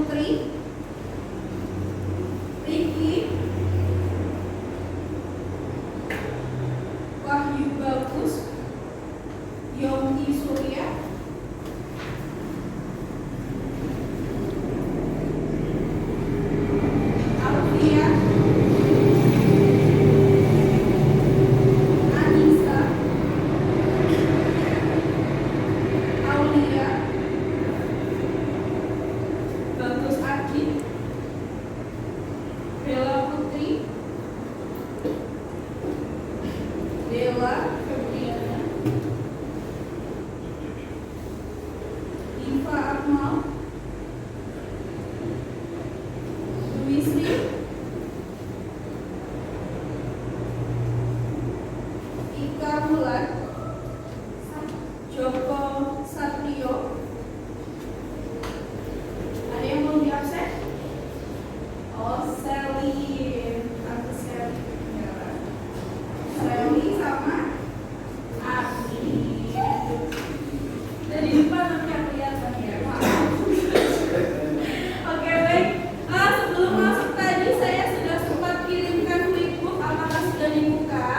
Putri, Riki, Wahyu Bagus, Yongki Surya, Alfia, Anissa, Aulia, Bagus Adi, Bella Putri, Dewa Febriana, Diva Akmal, Wisri, Ika Mulan, Joko Satrio. Ada yang mau di absen? Oh, Sally, Tante Sally, ya. Sally sama Abi. Dari depan nanti aku kelihatan ya. Oke, baik. Sebelum masuk tadi saya sudah sempat kirimkan flipbook. Apakah sudah dibuka?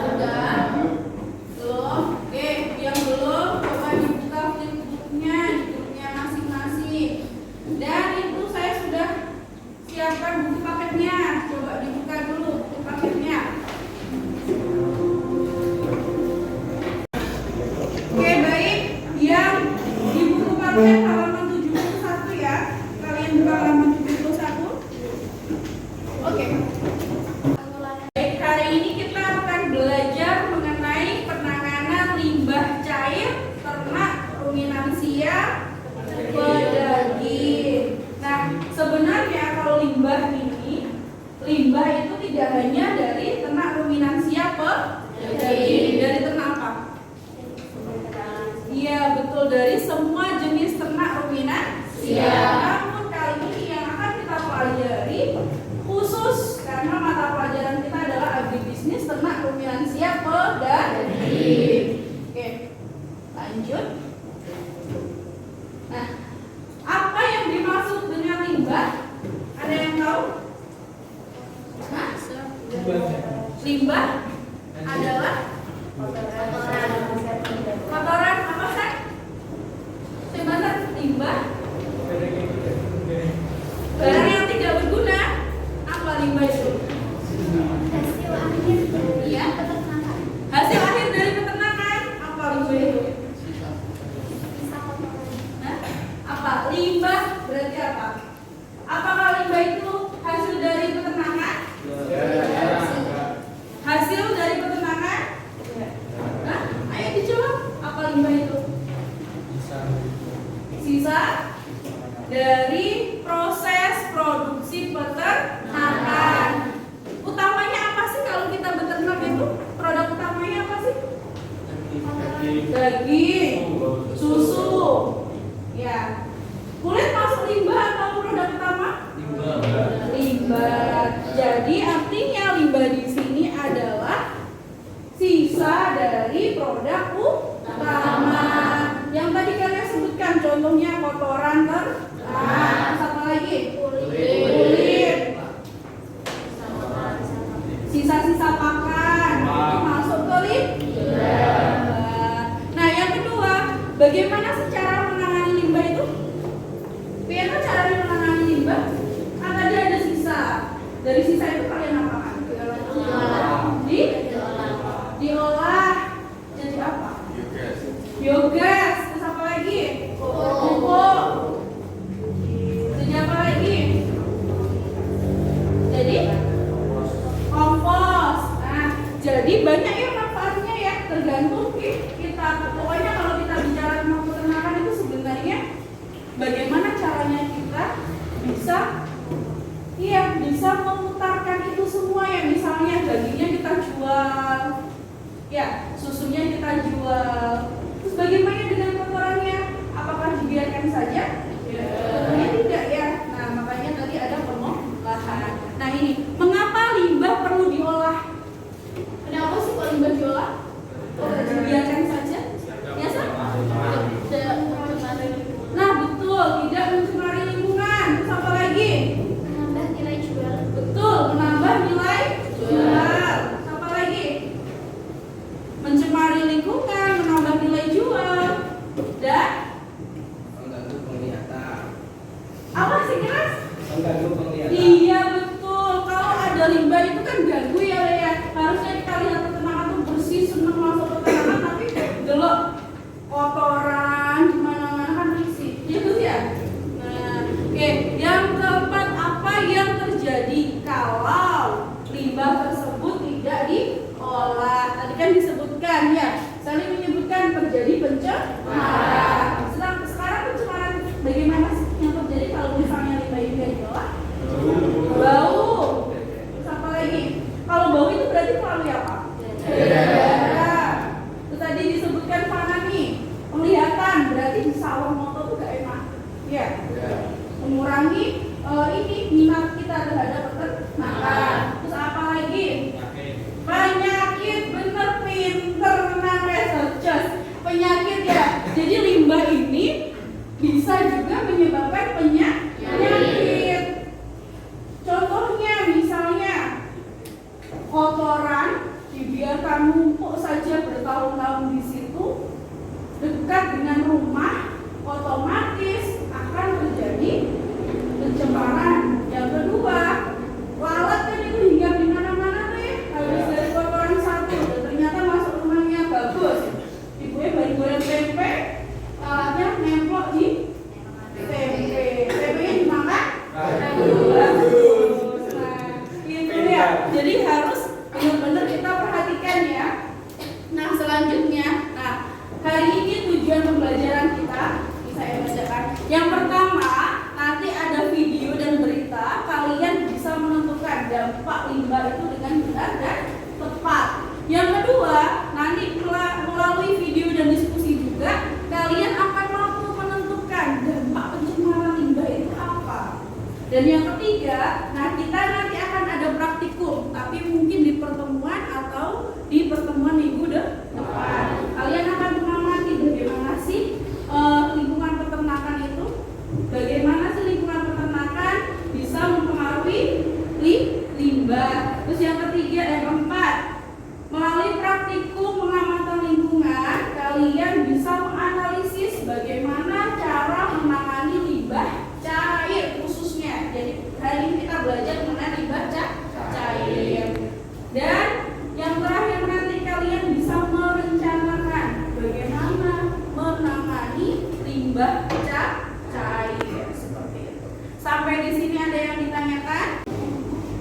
Sudah. Belum? Oke, yang belum coba dibuka flipbooknya di grupnya masing-masing. Dan itu saya sudah siapkan buku paketnya. Coba dibuka dulu buku paketnya. Oke, baik. Yang di buku paket halaman 71 ya. Kalian buka halaman 71. Oke. Baik, hari ini kita akan belajar mengenai penanganan limbah cair ternak ruminansia pedaging. Nah, sebenarnya kalau limbah itu tidak hanya dari ternak ruminansia pedaging. Dari ternak apa? Iya, betul, dari semua jenis ternak ruminansia. Namun kali ini yang akan kita pelajari khusus karena mata pelajaran kita adalah agribisnis ternak ruminansia pedaging. Oke, lanjut. Nah, apa yang dimaksud dengan limbah? Ada yang tahu? Hah? Limbah adalah kotoran apa sih? Sebentar, limbah barang yang tidak berguna. Apa limbah itu? Hasil akhir Iya. peternakan. Hasil akhir dari peternakan. Apa limbah itu? Sisa kotoran. Hah? Apa? Limbah berarti apa? Apakah limbah itu hasil dari peternakan? Hasil dari peternakan? Hah? Ayo dijawab. Apa limbah itu? Sisa dari proses produksi peternakan. Utamanya apa sih kalau kita beternak itu? Produk utamanya apa sih? Daging, susu. Ya. Kulit masuk limbah atau produk utama? Limbah. Jadi artinya limbah di sini adalah sisa dari produk utama. Yang tadi kalian sebutkan contohnya kotoran ternak. Satu lagi kulit. Sisa-sisa pakan itu masuk ke limbah. Nah, yang kedua, bagaimana sih cara menangani limbah itu? Bagaimana cara menangani limbah? Kan tadi ada sisa. Dari sisa itu kalian apakan? Diolah jadi apa? Biogas. Terus apa lagi? Pupuk. Jadi apa lagi? Jadi kompos. Nah, jadi banyak ya manfaatnya ya, tergantung kita. Pokoknya kalau kita bicara tentang peternakan itu sebenarnya bagaimana caranya kita bisa memutarkan itu semua ya. Misalnya dagingnya kita jual, ya susunya kita jual. Terus bagaimana dengan kotorannya? Apakah dibiarkan saja? Tentunya tidak ya. Nah, makanya tadi ada pengolahan. Nah, ini mengapa limbah perlu diolah? Kenapa sih kalau limbah diolah? Dibiarkan saja? Ya, Nah, betul, tidak mencemari Ya, mengurangi ini minat kita terhadap peternakan. Terus apa lagi? Penyakit, bener, pinter, namanya sukses. Penyakit ya. Jadi limbah ini bisa juga menyebabkan penyakit. Contohnya misalnya kotoran dibiarkan numpuk saja bertahun-tahun di situ dekat dengan rumah, otomatis akan terjadi pencemaran. Yang kedua, lalat kan itu hingga di mana-mana nih, habis dari kotoran satu, dan ternyata masuk rumahnya bagus. Ibunya baru goreng tempe, lalatnya nemplok di tempe. Tempenya dimakan? Bagus. Nah, itu ya. Jadi harus benar-benar kita perhatikan ya. Nah, selanjutnya, hari ini tujuan pembelajaran kita bisa saya bacakan. Yang pertama, nanti ada video dan berita, kalian bisa menentukan dampak limbah itu dengan benar dan tepat. Yang kedua, nanti melalui video dan diskusi juga, kalian akan mampu menentukan dampak pencemaran limbah itu apa. Dan yang ketiga, kita nanti akan ada praktikum, tapi mungkin di pertemuan atau di pertemuan minggu depan. Kalian akan mengamati bagaimana sih lingkungan peternakan itu, bagaimana sih lingkungan peternakan bisa mempengaruhi limbah. Terus yang ketiga, yang keempat, melalui praktikum pengamatan lingkungan, kalian bisa menganalisis bagaimana cara menangani limbah cair khususnya. Jadi hari ini kita belajar mengenai limbah cair. Dan yang terakhir, nanti kalian bisa merencanakan bagaimana menangani limbah cair seperti itu. Sampai di sini ada yang ditanyakan?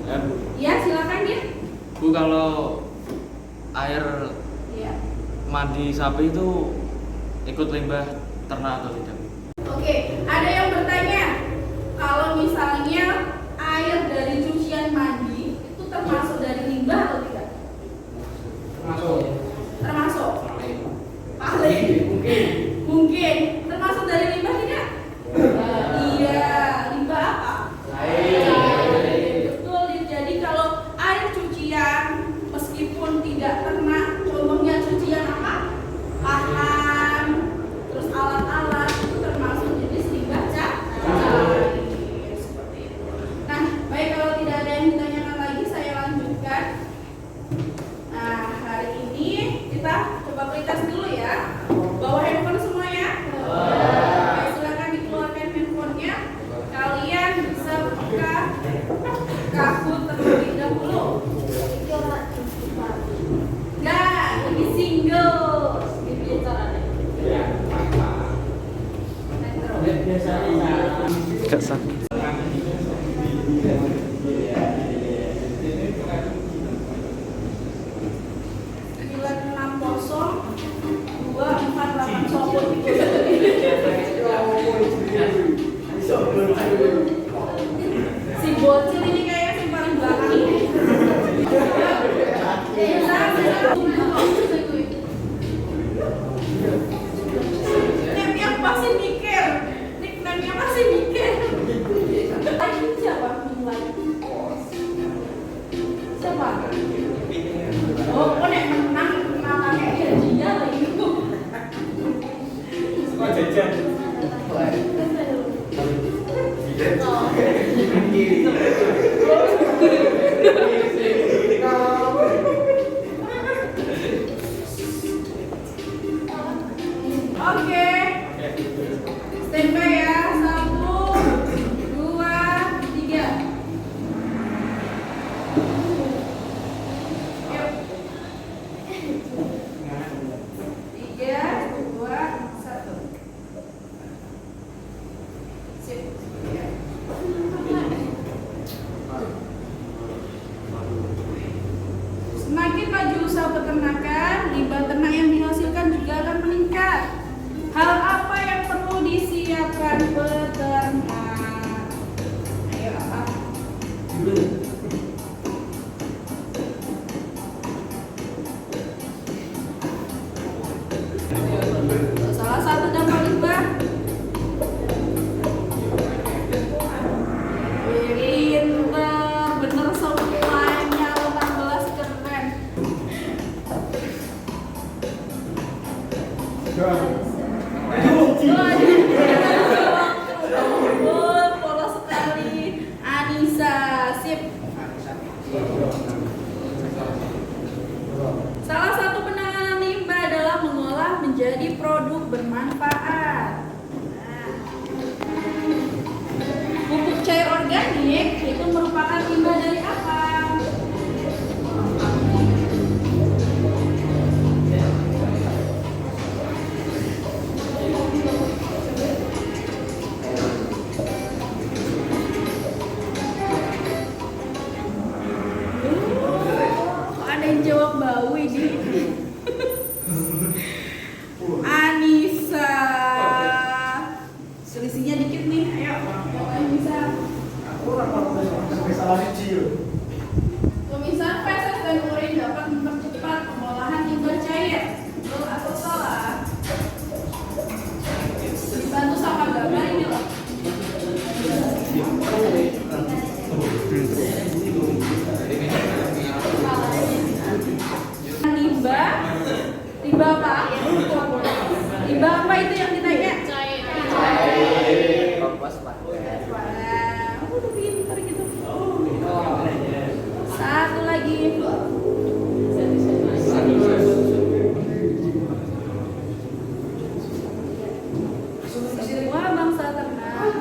Ya, Bu. Ya, silakan ya. Bu, kalau air Ya. mandi sapi itu ikut limbah ternak atau tidak? Oke, ada yang bertanya, kalau misalnya air dari cucian mandi itu termasuk dari limbah atau tidak? Termasuk. Ahli. Mungkin. Termasuk dari limbah tidak? Iya. Limbah apa? Betul. Jadi kalau air cucian meskipun tidak ternak, contohnya cucian apa? Pahan, terus alat-alat, itu termasuk jenis limbah cair seperti itu. Nah, baik, kalau tidak ada yang ditanyakan lagi, saya lanjutkan. Nah, hari ini kita coba pelitas dulu ya. Bawa handphone semua ya. Oke, silakan dikeluarkan handphonenya. Kalian bisa buka Kahoot terlebih dahulu. Nah, ini single. Ini caranya. Gak sah. Si bocil ini kayaknya si paling belakang ini. Nickname-nya pasti mikir. Nickname-nya pasti mikir. Ini siapa? Siapa? Oh, nek menang pakai gajinya lagi. Kok jajan? Oke. Standby ya. 1, 2, 3. Yuk. 3, 2, 1. Sip. Ya. Semakin maju usaha peternakan, limbah ternak yang dihasilkan juga akan meningkat. Hal apa yang perlu disiapkan peternak? Ayo apa? Salah satu dampak limbah nih, ayo. Yang bisa. Tulisan feses dan urin dapat mempercepat pengolahan limbah cair. Betul atau salah? Dibantu sama gambar ini loh. Limbah, limbah apa? Limbah apa itu yang ditanya? Cair. Wah, udah pintar gitu. Satu lagi. Semua bangsa ternak.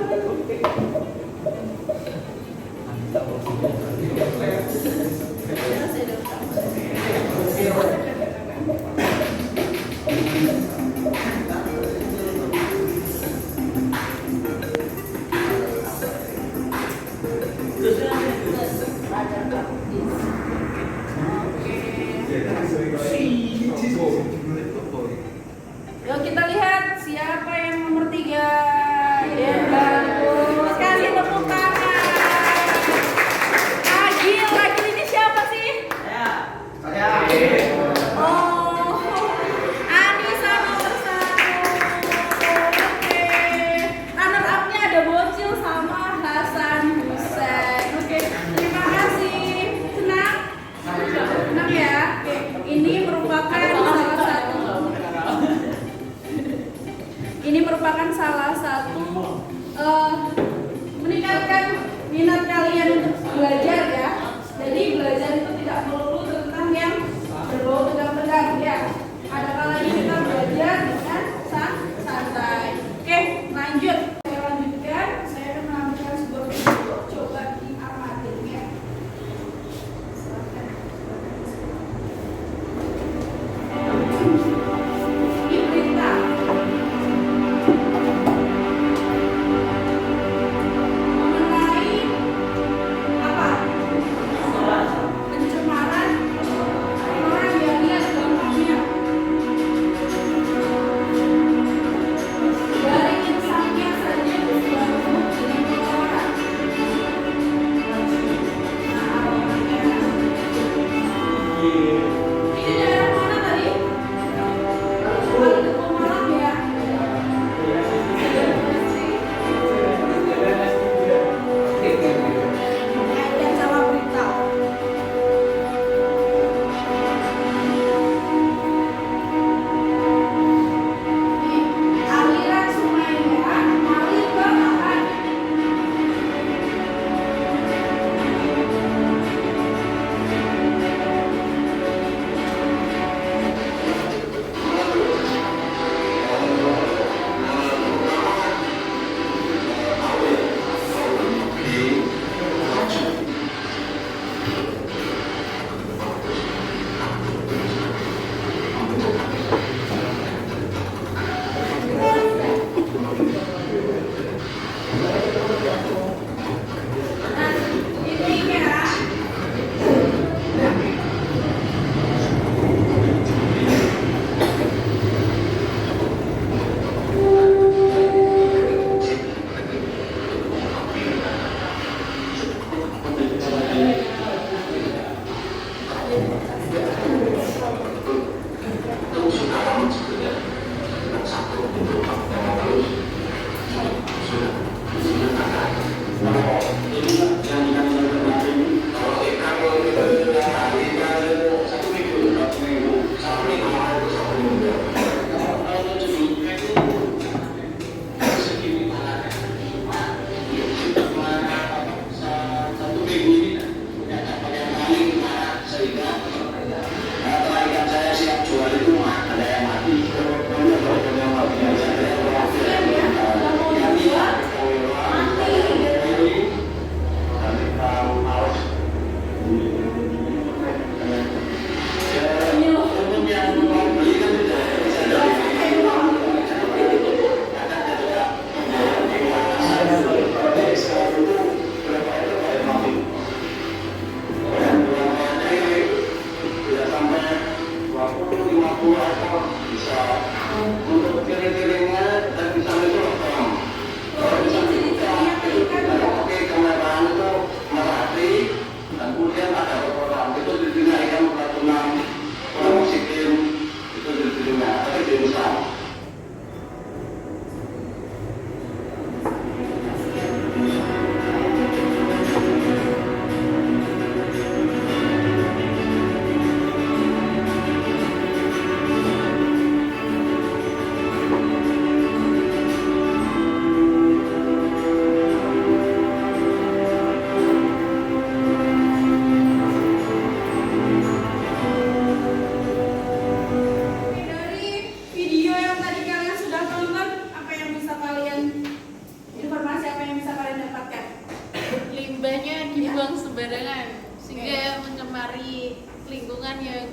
buang sembarangan sehingga mencemari lingkungan yang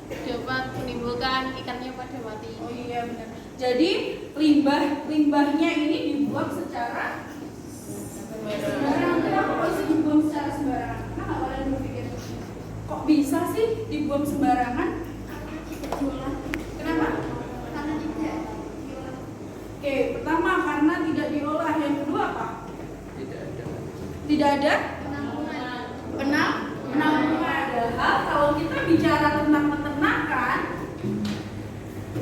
dapat menimbulkan ikannya pada mati. Oh iya benar. Jadi limbahnya ini dibuang secara sembarangan. Kenapa kok bisa dibuang secara sembarangan? Kenapa kalian berpikir kok bisa sih dibuang sembarangan? Tidak diolah. Kenapa? Karena tidak diolah. Oke, pertama karena tidak diolah. Yang kedua apa? Tidak ada penampungan. Padahal kalau kita bicara tentang peternakan,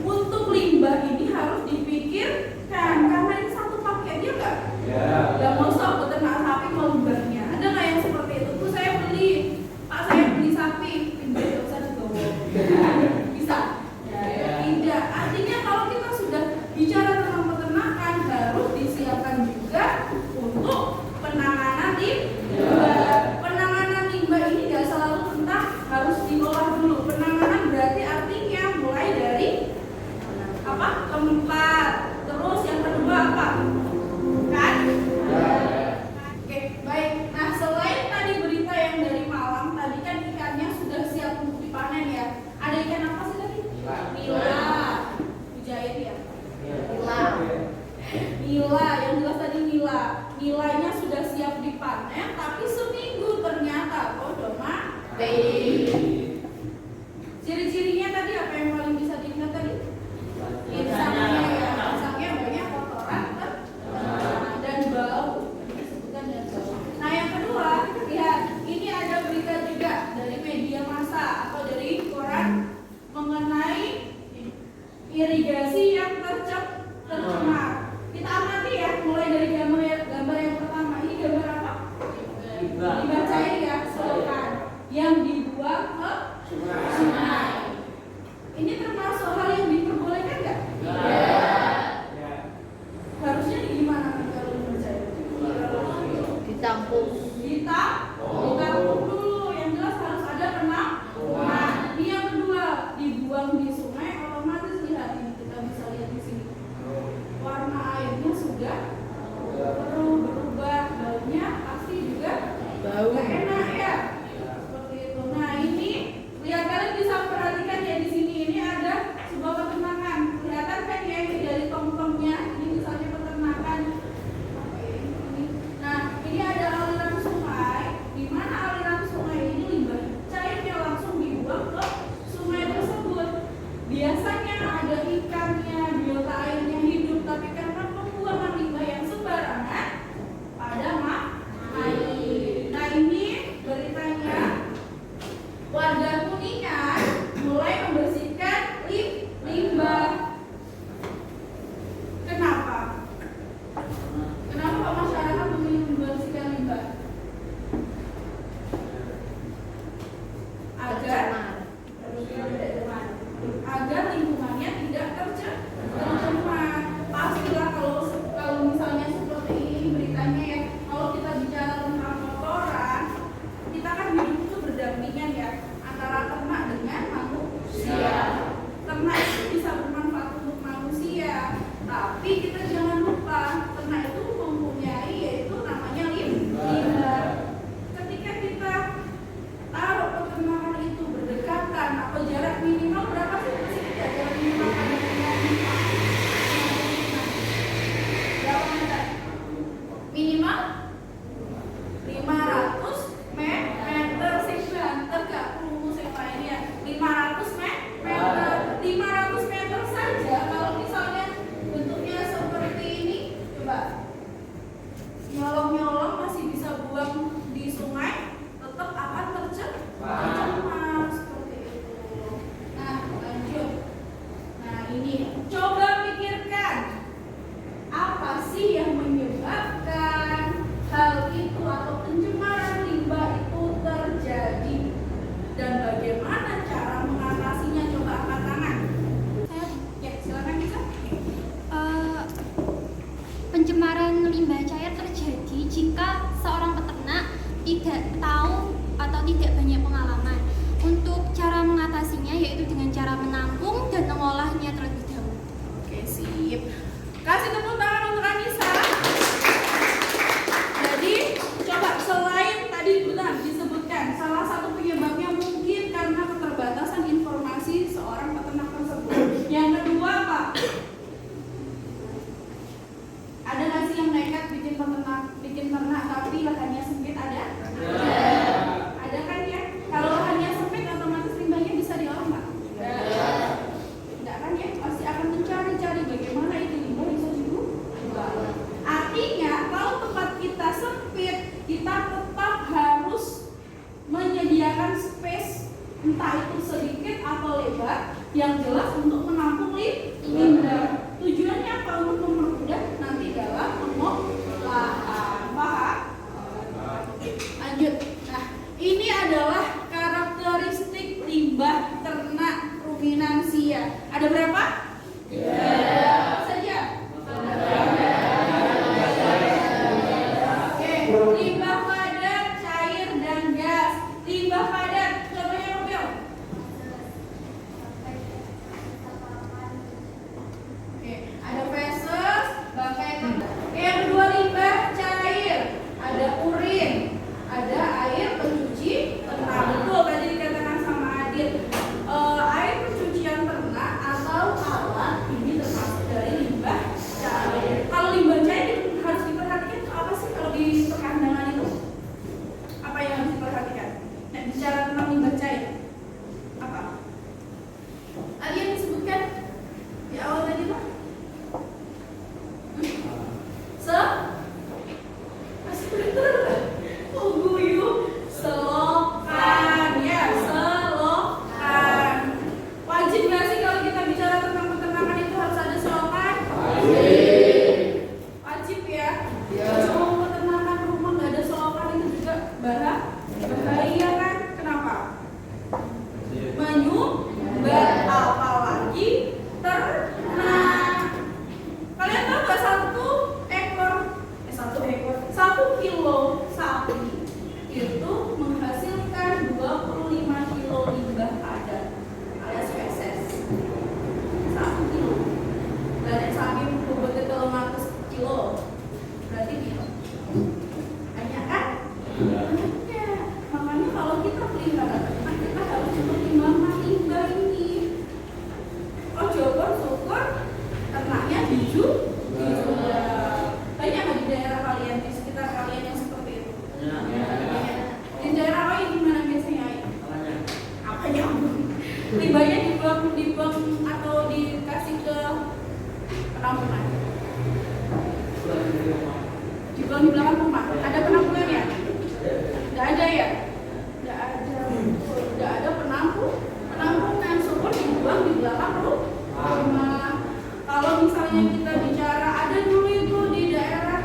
untuk limbah ini harus dipikirkan karena ini satu paket ya enggak? Ya mau peternak sapi mau limbahnya. Ada nggak yang seperti itu? Bu saya beli, Pak saya beli sapi, limbahnya nggak usah dibawa. Bisa? Tidak. Artinya kalau kita sudah bicara tentang peternakan harus disiapkan juga untuk penanganan limbah. Penanganan limbah ini nggak selalu tentang harus diolah dulu. Penanganan berarti artinya mulai dari apa? Tempat. Terus yang kedua apa? Kan? Oke, baik. Nah, selain tadi berita yang dari Malang, tadi kan ikannya sudah siap untuk dipanen ya. Ada ikan apa sih tadi? Nila. Dijahit ya? Nila, yang jelas tadi Nila. Nilainya sudah siap dipanen, tapi seminggu ternyata udah mati. Ciri-cirinya tadi apa yang paling bisa dilihat tadi? Insangnya ya, insangnya banyak kotoran dan bau. Disebutkan dan bau. Nah yang kedua, lihat ini ada berita juga dari media massa atau dari koran mengenai irigasi yang tercemar. Kita amati ya, mulai dari gambar yang pertama. Ini gambar apa? Limbah cair ya, selokan yang dibuang ke sungai. Ini termasuk hal yang diperbolehkan nggak? Harusnya gimana kalau limbah cair? Ditampung. Ditampung dulu. Yang jelas harus ada penampungan. Ini yang kedua, dibuang di sungai otomatis lihat ini kita bisa lihat di sini. Warna airnya sudah berubah, baunya pasti juga nggak enak ya. Seperti itu. Nah ini lihat kalian bisa perhatikan ya di sini ini ada sebuah peternakan. Kelihatan kan ya ini dari tong-tongnya. Ini misalnya peternakan. Nah ini ada aliran sungai. Di mana aliran sungai ini limbah cairnya langsung dibuang ke sungai tersebut. Biasanya ada ikannya, biota airnya hidup, tapi karena pembuangan limbah yang sembarangan pada air. Nah ini beritanya warga Kuningan mulai membersihkan limbah. Kenapa? Kenapa Pak masyarakat memilih membersihkan limbah? Agar lingkungannya tidak tercemar. Pastilah kalau misalnya seperti ini beritanya ya, kalau kita bicara tentang kotoran, kita kan hidup itu berdampingan ya antara ternak dengan manusia. Ternak itu bisa bermanfaat untuk manusia, tapi kita jangan lupa ternak itu mempunyai yaitu namanya limbah. Ketika kita taruh peternakan itu berdekatan atau jarak minimal berapa sih? Masih tidak jarak minimal pada limbah. Berapa meter? Minimal 500 meter sekian. Enggak rumus yang lain ya. 500 meter. 500 meter saja kalau misalnya bentuknya seperti ini, coba nyolong-nyolong masih bisa buang di sungai, tetap akan tercemar seperti itu. Nah, lanjut. Nah, ini coba pikirkan apa sih yang menyebabkan hal itu atau pencemaran limbah itu terjadi dan bagaimana cara mengatasinya? Coba angkat tangan. Ya, silakan bisa. Pencemaran limbah cair terjadi jika seorang peternak tidak tahu atau tidak banyak pengalaman. Untuk cara mengatasinya yaitu dengan cara menampung dan mengolahnya terlebih dahulu. Oke, sip. Kasih tepuk tangan untuk Anissa. Jadi, coba selain tadi entah itu sedikit atau lebar, yang jelas untuk menampung limbah. Tujuannya apa? Untuk mempermudah nanti dalam pengolahan. Paham? Lanjut. Nah, ini adalah karakteristik limbah ternak ruminansia. Ada berapa? Saja. Oke, limbah padat, cair dan gas. Limbah padat, contohnya mobil. Oke, ada feses, bangkai ternak. Oke, yang kedua limbah cair, ada urin, ada air pencuci ternak. Betul tadi dikatakan sama Adit. Air pencucian ternak atau alat ini termasuk dari limbah cair. Kalau limbah cair harus diperhatikan itu apa sih kalau di perkandangan itu? Apa yang harus diperhatikan? Nah, bicara tentang limbah cair, apa? Ada yang disebutkan di awal tadi Pak? Masih bener? Oh guyup, selokan ya, selokan. Wajib nggak sih kalau kita bicara tentang peternakan itu harus ada selokan? Wajib ya. Kalau peternakan rumah nggak ada selokan itu juga bahaya kan? Kenapa? Menyumbat, apalagi ternak. Kalian tahu nggak 1 kilo sapi itu menghasilkan 25 kilo limbah padat alias feses. 1 kilo. Dan sapi bobotnya kalau 100 kilo berarti kilo. Banyak kan? Ya. Makanya kalau kita pelihara ternak kita harus mempertimbangkan limbah ini. Oh syukur ternaknya dijual. Banyak nggak di daerah kalian, di sekitar kalian yang seperti itu? Di daerah lain gimana biasanya? Apanya? Limbahnya dibuang atau dikasih ke penampungan? Dibuang di belakang rumah. Ada penampungannya? Nggak ada ya? Nggak ada penampungan. Syukur dibuang di belakang rumah. Kalau misalnya kita bicara ada dulu itu di daerah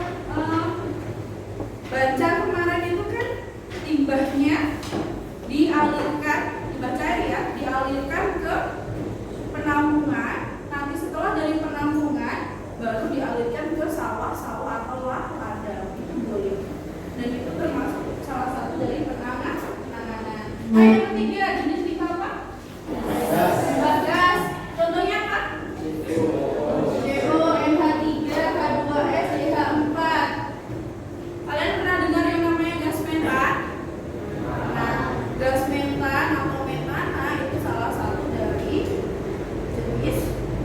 Banjar kemarin itu kan limbahnya dialirkan, limbah cair ya, dialirkan ke penampungan. Nanti setelah dari penampungan baru dialirkan ke sawah-sawah atau ladang. Itu boleh. Dan itu termasuk salah satu dari penanganan. Nah, yang ketiga jenis limbah apa? Gas. Contohnya apa? CO, NH3, H2S, CH4. Kalian pernah dengar yang namanya gas metan? Nah, gas metan atau metana itu salah satu dari jenis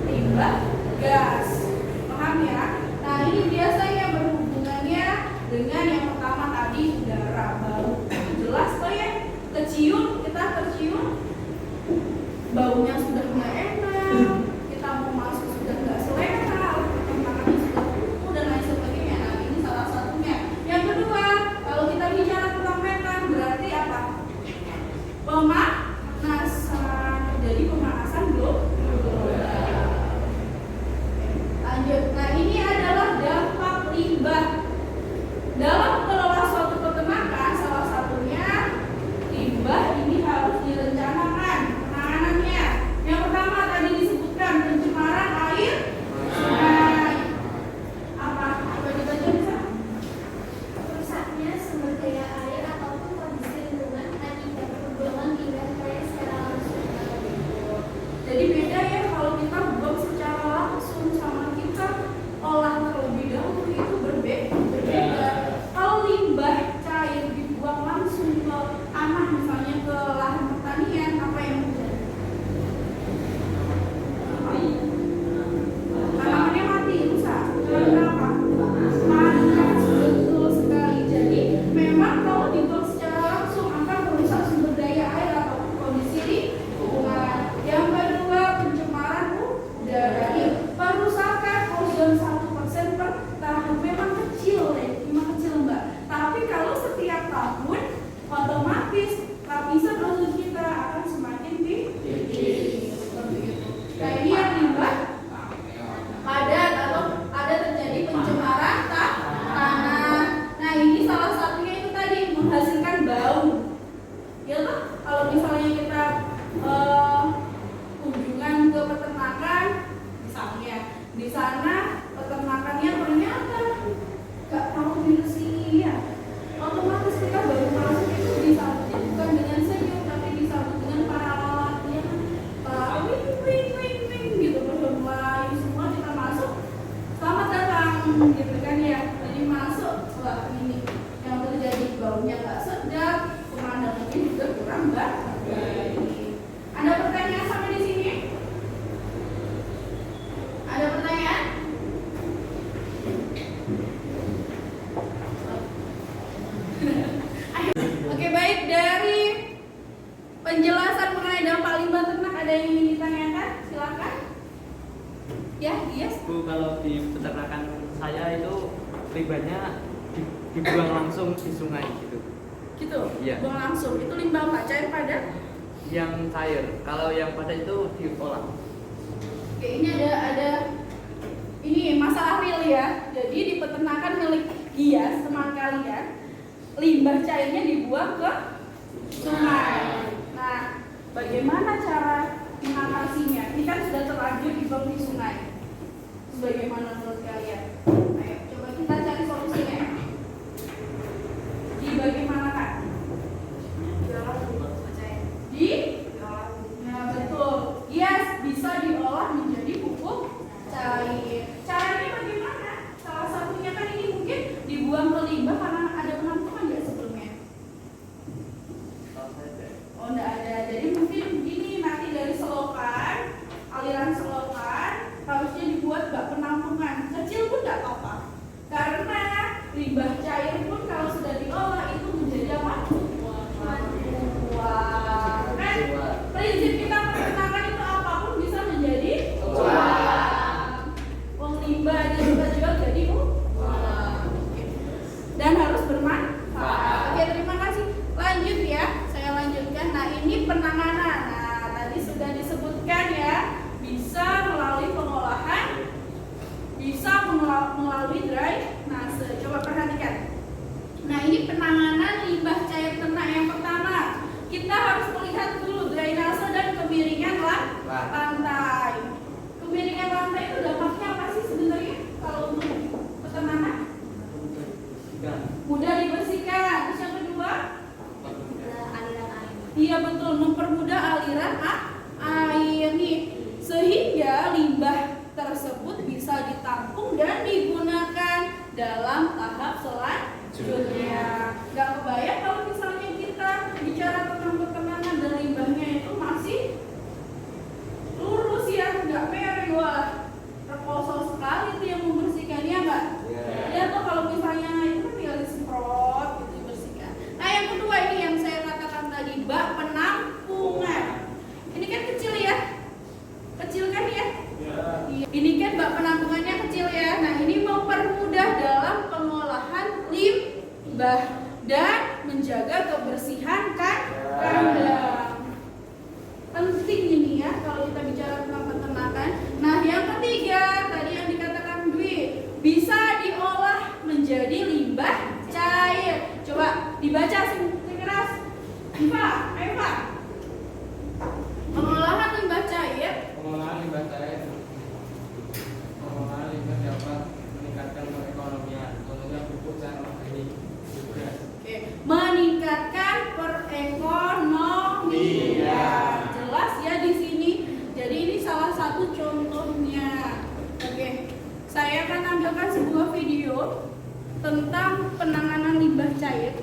limbah gas. Paham ya? Nah, ini biasanya berhubungannya dengan yang pertama tadi udara, bau. Jelas kok ya? Kita tercium baunya sudah nggak enak. Kita mau masuk sudah nggak selera, peternakannya sudah kuku dan lain sebagainya. Nah, ini salah satunya. Yang kedua, kalau kita bicara tentang metan berarti apa? Pemanasan. Jadi pemanasan global. Lanjut. Nah, ini adalah dampak limbah dalam mengelola suatu peternakan. Salah satunya limbah ini harus direncanakan penanganannya. Yang pertama tadi disebutkan pencemaran air sungai. Apa kita bisa? Rusaknya sumber daya air ataupun kondisi lingkungan akibat pembuangan limbah cair secara langsung. Jadi beda ya kalau kita buang secara langsung sama kita olah terlebih dahulu itu berbeda. Kalau baunya nggak sedap, pemandangannya juga kurang baik. Ada pertanyaan sampai di sini? Ada pertanyaan? Oke, baik, dari penjelasan mengenai dampak limbah ternak ada yang ingin ditanyakan? Silakan. Ya, yes. Bu, kalau di peternakan saya itu limbahnya dibuang langsung di sungai gitu. Gitu. Iya. Buang langsung. Itu limbah apa? Cair padat? Yang cair. Kalau yang padat itu diolah. Oke, ini ada ini masalah real ya. Jadi di peternakan milik Gias teman kalian, limbah cairnya dibuang ke sungai. Nah, bagaimana cara mengatasinya? Ini kan sudah terlanjur dibuang di sungai. Bagaimana menurut kalian? Ayo, coba kita cari solusinya. Di bagaimana Kak? Di? Nah, betul. Yes, bisa diolah menjadi pupuk cair. Caranya bagaimana? Salah satunya kan ini mungkin dibuang ke limbah karena ada penampungan nggak sebelumnya? Oh, enggak ada. Jadi mungkin ini nanti dari selokan, aliran selokan harusnya dibuat bak penampungan. Kecil pun enggak apa-apa. Karena limbah cair pun kalau sudah diolah itu menjadi apa? Uang. Kan prinsip kita peternakan itu apapun bisa menjadi uang. Uang limbah aja kita jual jadi uang. Dan harus bermanfaat. Oke, terima kasih. Lanjut ya, saya lanjutkan. Nah, ini penanganan. Nah, tadi sudah disebutkan ya, bisa melalui pengolahan, bisa melalui drainase. Coba perhatikan. Nah, ini penanganan limbah cair ternak yang pertama. Kita harus melihat dulu drainase dan kemiringan lantai. Kemiringan lantai itu dampaknya apa sih sebenarnya kalau untuk peternakan? Mudah dibersihkan. Terus yang kedua? Aliran air. Iya betul, mempermudah aliran air nih, sehingga limbah tersebut bisa ditampung dan digunakan dalam tahap selanjutnya. Gak kebayang kalau misalnya kita bicara tentang peternakan dan limbahnya itu masih lurus ya, nggak miring. Wah, reposo sekali tuh yang membersihkannya nggak? Ya tuh kalau misalnya itu kan tinggal disemprot gitu dibersihkan. Nah, yang kedua ini yang saya katakan tadi, bak penampungan. Ini kan kecil ya, kecil kan ya? Iya. Ini kan bak penampungannya kecil ya. Nah, ini mempermudah dalam pengolahan limbah dan menjaga kebersihan kandang. Penting ini ya kalau kita bicara tentang peternakan. Nah, yang ketiga tadi yang dikatakan Dwi, bisa diolah menjadi limbah cair. Coba dibaca keras. Eva. Pengolahan limbah cair. Pengolahan limbah cair. Pengolahan limbah dapat meningkatkan perekonomian, contohnya pupuk cair organik juga. Oke, meningkatkan perekonomian. Jelas ya di sini. Jadi ini salah satu contohnya. Oke, saya akan tampilkan sebuah video tentang penanganan limbah cair.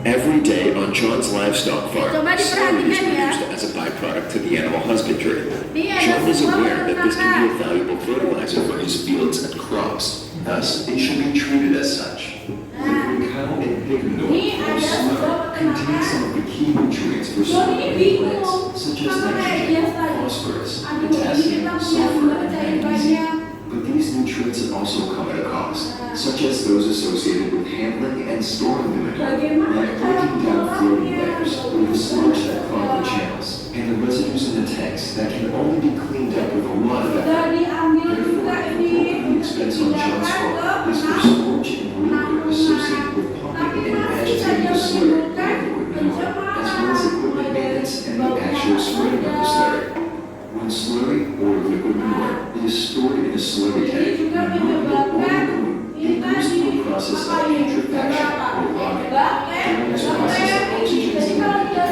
Every day on John's livestock farm, Coba slurry is diperhatikan ya. produced as a byproduct to the animal husbandry. Ini ada John is sebuah aware that this can be a peternakan. valuable fertilizer for his fields and crops. Thus, it should be treated as such. Liquid cow and pig manure Ini or ada slurry sebuah contains peternakan. some of the key nutrients for John ini supporting bingung plants, such as sama kayak dia nitrogen, tadi. phosphorus, Aduh, ini potassium, kita punya sulfur, limbah and cair magnesium. banyak. But these nutrients also come at a cost, such as those associated with handling and storing the manure, like breaking down floating layers or the sludge that clog the channels, and the residues in the tanks that can only be cleaned up with a lot of Sudah effort. diambil juga Therefore, ini the expense on John's dipindahkan farm ke is for storage and labor associated with Tapi pumping and masih saja agitating the slurry menimbulkan and liquid manure, as well as pencemaran equipment maintenance and the bau actual spreading of the ada. slurry. When slurry or liquid manure is stored in a slurry Ini tank, juga manure will menyebabkan overload. ini It goes through tadi a process apa of ini putrefaction beberapa or rotting. bakteri During this process, oxygen is jadi kalau limited dia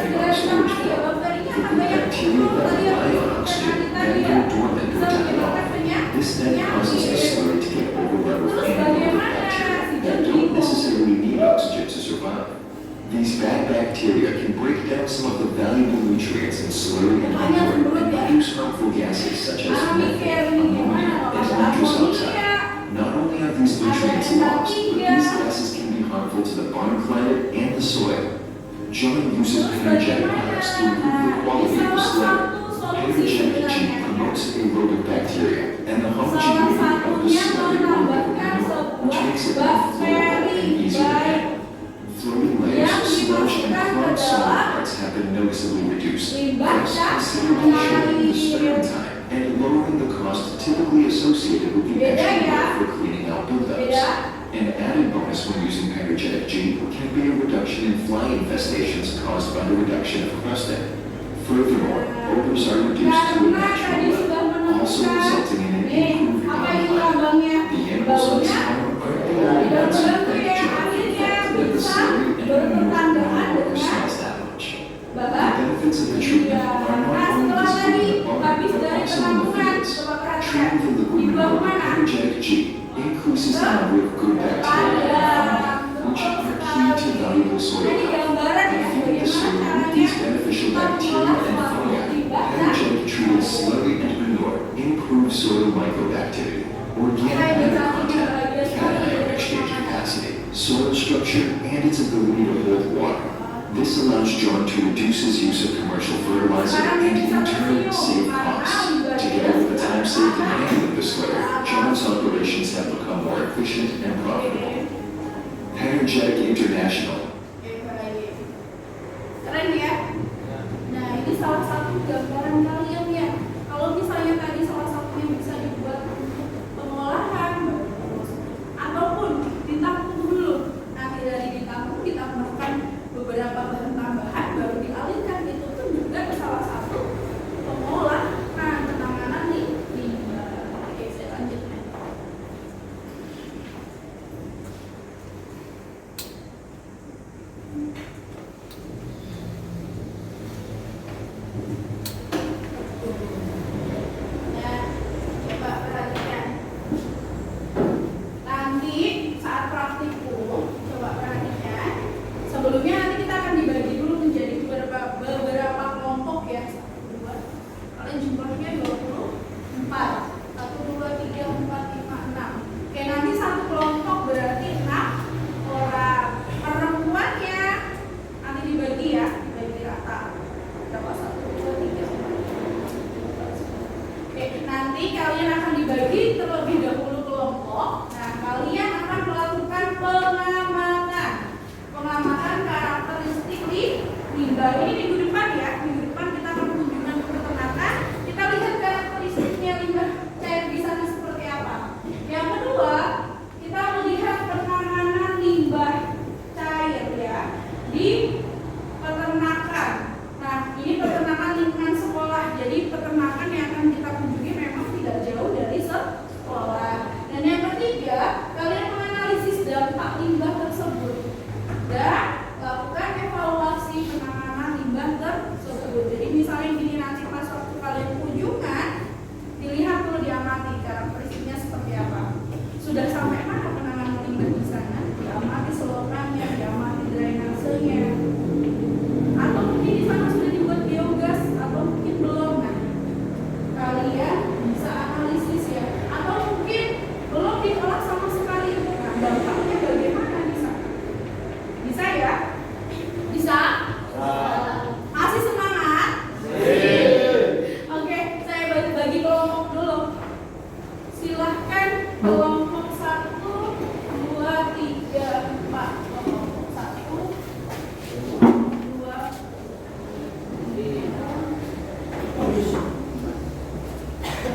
This then causes the slurry to get overrun with Terus anaerobic bagaimana bacteria si that jernih don't necessarily need oxygen to survive. These bad bacteria can break down some of the valuable nutrients in slurry and manure and produce harmful gases such as methane, ammonia, and nitrous oxide. Not only are these nutrients lost, but these gases can be harmful to the barn climate and the soil. John uses energetic products to improve the quality of the slurry. Energetic G promotes aerobic bacteria, and the homogeneity of the slurry will manure, which makes it more flowable and easier to handle. Floating layers of sludge and clogged soil parts have been noticeably reduced, thus considerably shortening the stirring time and lowering the cost typically associated with the extra work for cleaning out buildups. An added bonus when using Energetic G can be a reduction in fly infestations caused by the reduction of crusting. Furthermore, odors are reduced to a natural level, also resulting in an improved aroma. The animals on this farm aren't the only ones who thank John for the fact that the slurry and manure no longer smells that much. The benefits of the treatment are not only visible in the barn, but also in the fields. Treating the liquid manure with Energetic G increases the number of good bacteria and fungi, which are key to valuable soil health. By feeding the soil with these beneficial bacteria and fungi, Energetic treated slurry and manure improves soil microactivity, organic matter content, cation exchange capacity, soil structure, and its ability to hold water. This allows John to reduce his use of commercial fertilizer and in turn save costs. Together with the time saved in handling the slurry, John's operations have become more efficient and profitable. Energetic International. Keren ya? Nah, ini salah satu gambaran kalian ya. Kalau misalnya tadi salah satunya bisa dibuat pengolahan ataupun ditampung dulu. Nanti dari ditampung ditambahkan beberapa bahan tambahan baru dialirkan, itu tuh juga salah satu pengolahan penanganan limbah. Oke, saya lanjutkan. Nah, coba perhatikan. Nanti saat praktikum, coba perhatikan. Sebelumnya nanti kita akan dibagi dulu menjadi beberapa kelompok ya. 1, 2, kalian jumlahnya 24. 1, 2, 3, 4, 5, 6. Oke, nanti satu kelompok berarti 6 orang. Perempuannya nanti dibagi ya, dibagi rata. Berapa? 1, 2, 3, 4. Oke, nanti kalian akan dibagi terlebih dahulu kelompok. Nah, kalian akan melakukan pengamatan karakteristik di limbah. Ini minggu depan ya. Minggu depan kita akan kunjungan ke peternakan. Kita lihat karakteristiknya limbah cair di sana seperti apa. Yang kedua, kita melihat penanganan limbah cair ya di peternakan. Nah, ini peternakan lingkungan sekolah. Jadi peternakan yang akan kita kunjungi memang tidak jauh dari sekolah. Dan yang ketiga, kalian menganalisis dampak limbah tersebut dan lakukan evaluasi penanganan limbah tersebut. Jadi misalnya gini, nanti pas waktu kalian kunjungan, dilihat dulu, diamati karakteristiknya seperti apa. Sudah sampai mana penanganan limbah di sana? Diamati selokannya, diamati drainasenya. Atau mungkin di sana sudah dibuat biogas atau mungkin belum. Nah, kalian bisa analisis ya. Atau mungkin belum diolah sama sekali. Nah, dampaknya bagaimana di sana? Bisa ya? Bisa? Masih semangat? Oke, saya bagi kelompok dulu. Silahkan kelompok 1, 2, 3, 4. Kelompok 1, 2, 3.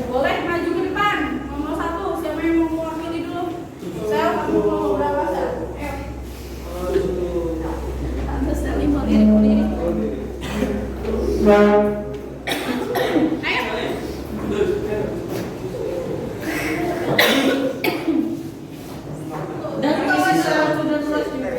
Boleh maju ke depan. Nomor 1, siapa yang mau mewakili dulu? Saya mau berapa sel? Tante Sally mau lirik. Ayo. Dan kawan sudah tulis juga.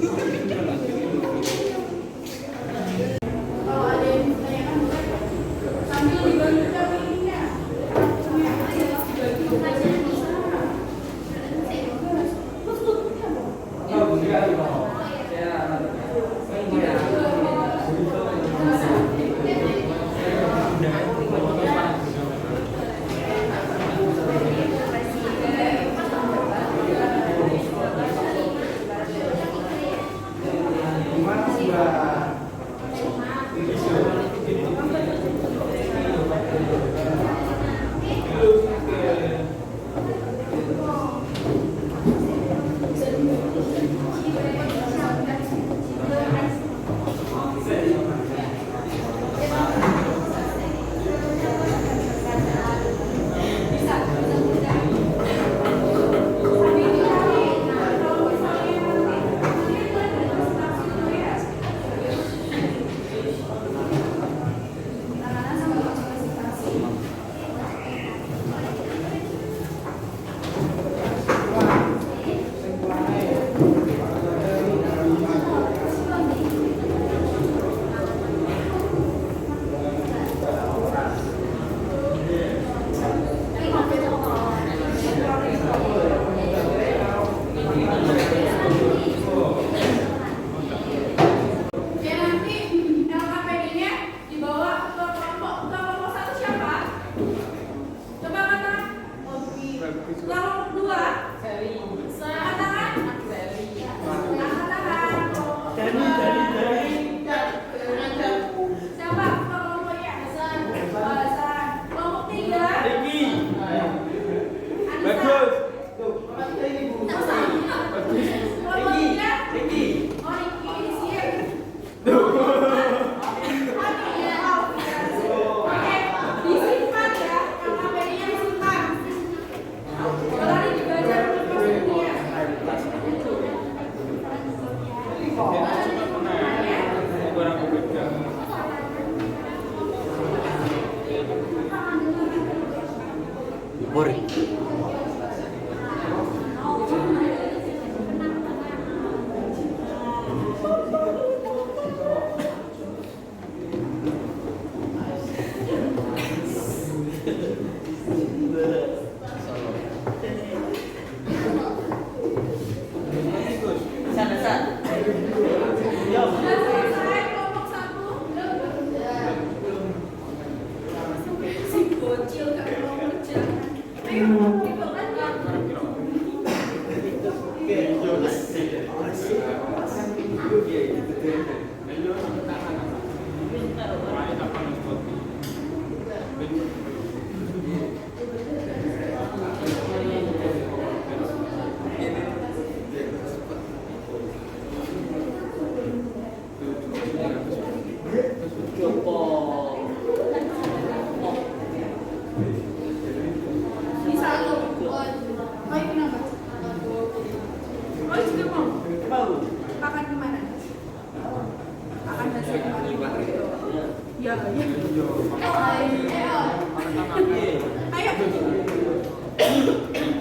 Kalau ada yang ditanyakan boleh sambil dibantu kami ininya. Ya nanti LKPD-nya dibawa ke kelompok satu siapa? Coba kata kelompok dua. Angkat tangan. Angkat tangan. Siapa kelompoknya? Hasan. Kelompok tiga. Anissa. Kelompok tiga. Oh, Riki, siap. Oke, disimpan ya, LKPD-nya disimpan. Kalau ini dibaca dulu maksudnya. Bori. Sudah selesai kelompok satu. Si bocil gak mau kerja. Ayo, kita lanjut. Di satu. Oh, ini kenapa? Oh, juga mau. Akan kemana? Akan hasil kemana? Ya, ya. Ayo.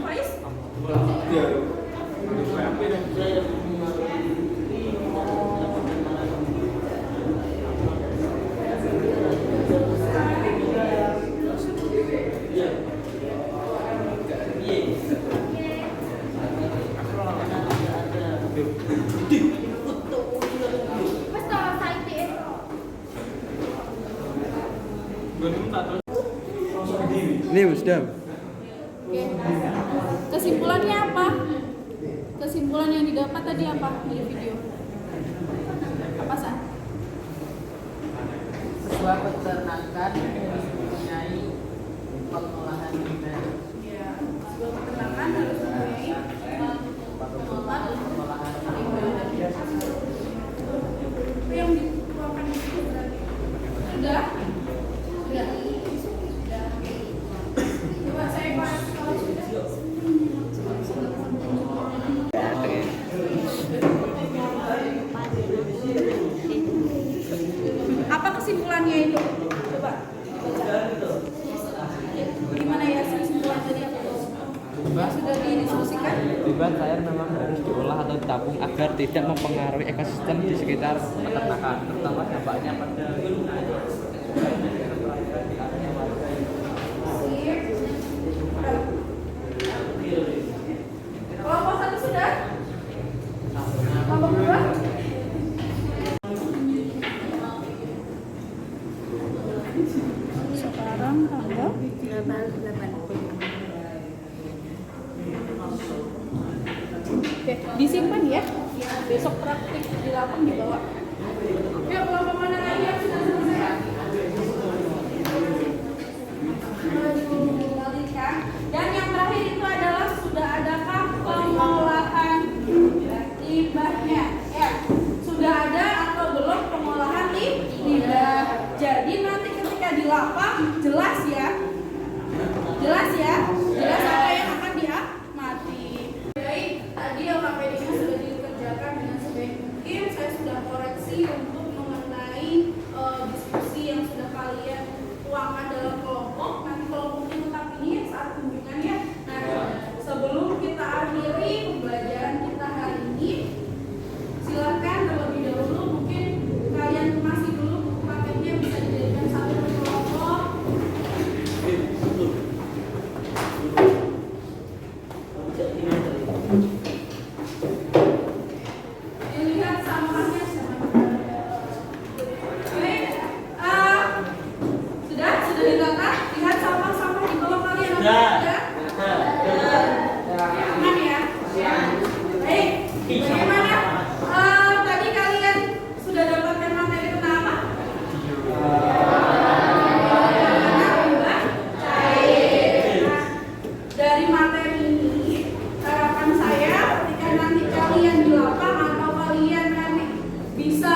Faiz? Wes to saiki. Ini sudah. Oke. Kesimpulannya apa? Kesimpulan yang didapat tadi apa dari video? Apa San? Sebuah peternakan mempunyai pengolahan limbah. Ya, sebuah peternakan harus mempunyai Pengolahan limbah. apa yang dikeluarkan itu berarti sudah? Sudah. Coba saya pas kalau sudah. Apa kesimpulannya itu? Coba. Gimana ya kesimpulan tadi apa? Yang sudah didiskusikan? Limbah cair memang harus diolah atau ditabung agar tidak mempengaruhi ekosistem di sekitar peternakan, terutama dampaknya pada gunanya. Kelompok satu sudah? Kelompok dua? Sekarang tanggal 8. Oke, disimpan ya. Besok praktik di lapang dibawa. Oke, kelompok mana lagi yang sudah selesai? Lanjutkan. Dan yang terakhir itu adalah sudah adakah pengolahan limbahnya? Ya, sudah ada atau belum pengolahan limbah? Jadi nanti ketika di lapang jelas ya, jelas apa yang akan diamati. Baik, tadi LKPD-nya sudah dikerjakan dengan sebaik mungkin. Saya sudah koreksi untuk mengenai diskusi yang sudah kalian tuangkan dalam kelompok. Nanti kelompoknya tetap ini yang saat kunjungan ya. Nah, sebelum kita akhiri pembelajaran kita hari ini, silakan terlebih dahulu mungkin kalian masih dulu paketnya bisa dijadikan satu kelompok. Dilihat sampahnya sama. Oke, sudah ditata. Lihat sampah-sampah di bawah kalian. Sudah. Aman ya. Baik. Bagaimana? Tadi kalian sudah dapatkan materi tentang apa? Dari materi ini, harapan saya ketika nanti kalian di lapang atau kalian nanti bisa